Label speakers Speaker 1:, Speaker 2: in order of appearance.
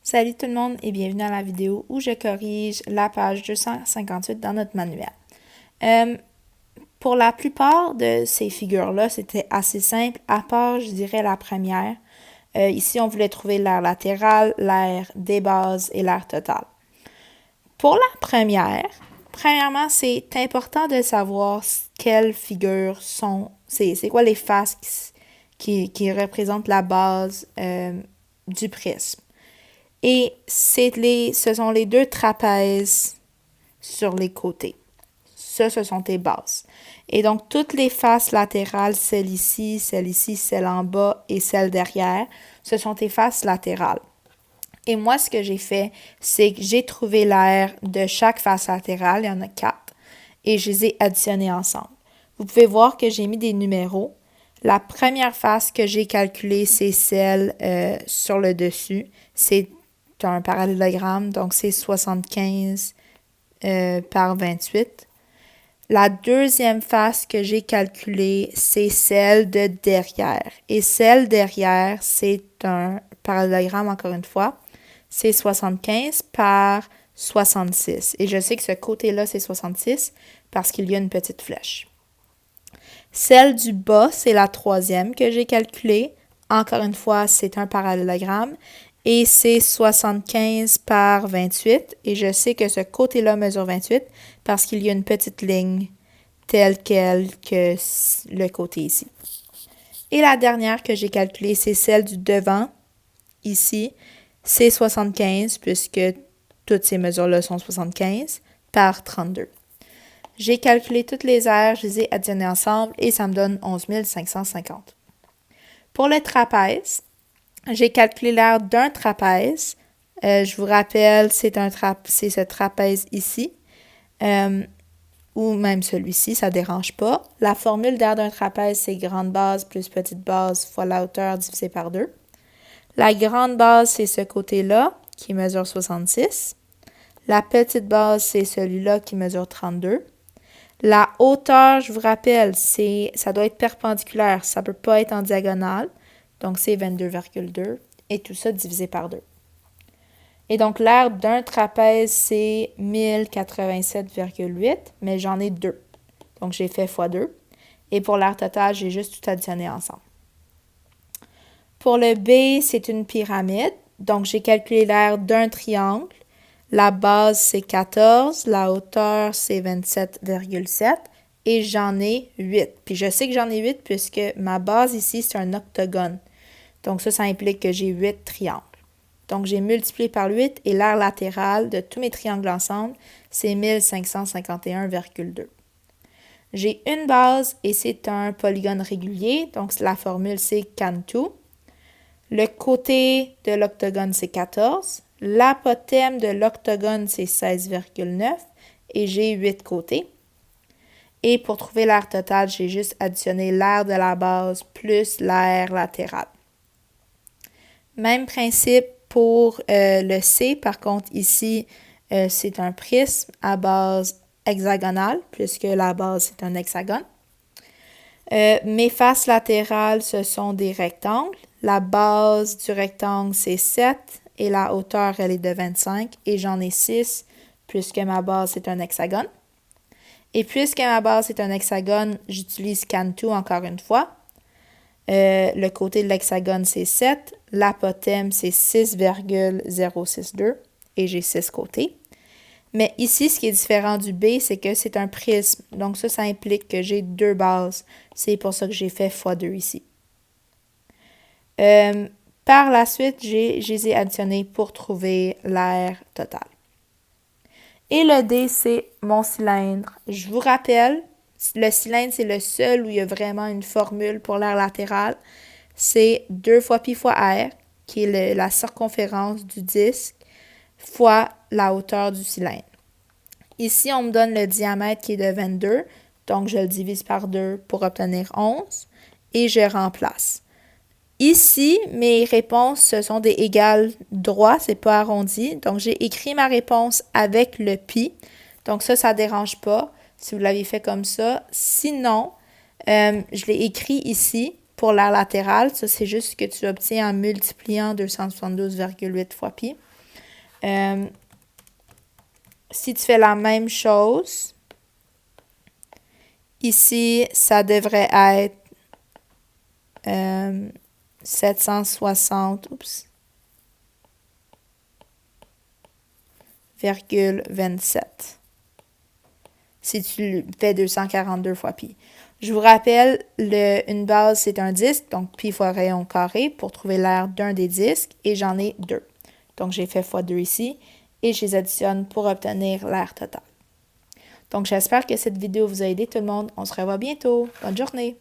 Speaker 1: Salut tout le monde et bienvenue à la vidéo où je corrige la page 258 dans notre manuel. Pour la plupart de ces figures-là, c'était assez simple, à part, je dirais, la première. Ici, on voulait trouver l'aire latérale, l'aire des bases et l'aire totale. Pour la premièrement, c'est important de savoir quelles figures sont, c'est quoi les faces qui représentent la base du prisme. Et ce sont les deux trapèzes sur les côtés. Ça, ce sont tes bases. Et donc, toutes les faces latérales, celle ici, celle en bas et celle derrière, ce sont tes faces latérales. Et moi, ce que j'ai fait, c'est que j'ai trouvé l'aire de chaque face latérale, il y en a 4, et je les ai additionnés ensemble. Vous pouvez voir que j'ai mis des numéros. La première face que j'ai calculée, c'est celle sur le dessus. C'est un parallélogramme, donc c'est 75 par 28. La deuxième face que j'ai calculée, c'est celle de derrière. Et celle derrière, c'est un parallélogramme, encore une fois. C'est 75 par 66. Et je sais que ce côté-là, c'est 66 parce qu'il y a une petite flèche. Celle du bas, c'est la troisième que j'ai calculée. Encore une fois, c'est un parallélogramme. Et c'est 75 par 28. Et je sais que ce côté-là mesure 28 parce qu'il y a une petite ligne telle quelle que le côté ici. Et la dernière que j'ai calculée, c'est celle du devant, ici. C'est 75 puisque toutes ces mesures-là sont 75 par 32. J'ai calculé toutes les aires, je les ai additionnées ensemble et ça me donne 11 550. Pour le trapèze, j'ai calculé l'aire d'un trapèze. Je vous rappelle, c'est ce trapèze ici, ou même celui-ci, ça ne dérange pas. La formule d'aire d'un trapèze, c'est grande base plus petite base fois la hauteur divisé par 2. La grande base, c'est ce côté-là, qui mesure 66. La petite base, c'est celui-là qui mesure 32. La hauteur, je vous rappelle, ça doit être perpendiculaire, ça ne peut pas être en diagonale. Donc, c'est 22,2 et tout ça divisé par 2. Et donc, l'aire d'un trapèze, c'est 1087,8, mais j'en ai 2. Donc, j'ai fait x2. Et pour l'aire totale, j'ai juste tout additionné ensemble. Pour le B, c'est une pyramide. Donc, j'ai calculé l'aire d'un triangle. La base, c'est 14. La hauteur, c'est 27,7. Et j'en ai 8. Puis je sais que j'en ai 8 puisque ma base ici, c'est un octogone. Donc ça implique que j'ai 8 triangles. Donc j'ai multiplié par 8 et l'aire latérale de tous mes triangles ensemble, c'est 1551,2. J'ai une base et c'est un polygone régulier. Donc la formule, c'est Cantu. Le côté de l'octogone, c'est 14. L'apothème de l'octogone, c'est 16,9 et j'ai 8 côtés. Et pour trouver l'aire totale, j'ai juste additionné l'aire de la base plus l'aire latérale. Même principe pour le C. Par contre, ici, c'est un prisme à base hexagonale puisque la base, c'est un hexagone. Mes faces latérales, ce sont des rectangles. La base du rectangle, c'est 7 et la hauteur, elle est de 25 et j'en ai 6 puisque ma base, c'est un hexagone. Et puisque ma base est un hexagone, j'utilise Cantu encore une fois. Le côté de l'hexagone, c'est 7. L'apothème, c'est 6,062 et j'ai 6 côtés. Mais ici, ce qui est différent du B, c'est que c'est un prisme. Donc ça implique que j'ai 2 bases. C'est pour ça que j'ai fait x2 ici. Par la suite, je les ai additionnés pour trouver l'aire totale. Et le D, c'est mon cylindre. Je vous rappelle, le cylindre, c'est le seul où il y a vraiment une formule pour l'aire latérale. C'est 2 fois pi fois r, qui est la circonférence du disque, fois la hauteur du cylindre. Ici, on me donne le diamètre qui est de 22, donc je le divise par 2 pour obtenir 11, et je remplace. Ici, mes réponses, ce sont des égales droits, c'est pas arrondi. Donc, j'ai écrit ma réponse avec le pi. Donc, ça ne dérange pas si vous l'avez fait comme ça. Sinon, je l'ai écrit ici pour l'aire latérale. Ça, c'est juste ce que tu obtiens en multipliant 272,8 fois pi. Si tu fais la même chose, ici, ça devrait être 760, virgule 27. Si tu fais 242 fois pi. Je vous rappelle, une base, c'est un disque, donc pi fois rayon carré pour trouver l'aire d'un des disques, et j'en ai 2. Donc, j'ai fait fois 2 ici, et je les additionne pour obtenir l'aire totale. Donc, j'espère que cette vidéo vous a aidé tout le monde. On se revoit bientôt. Bonne journée!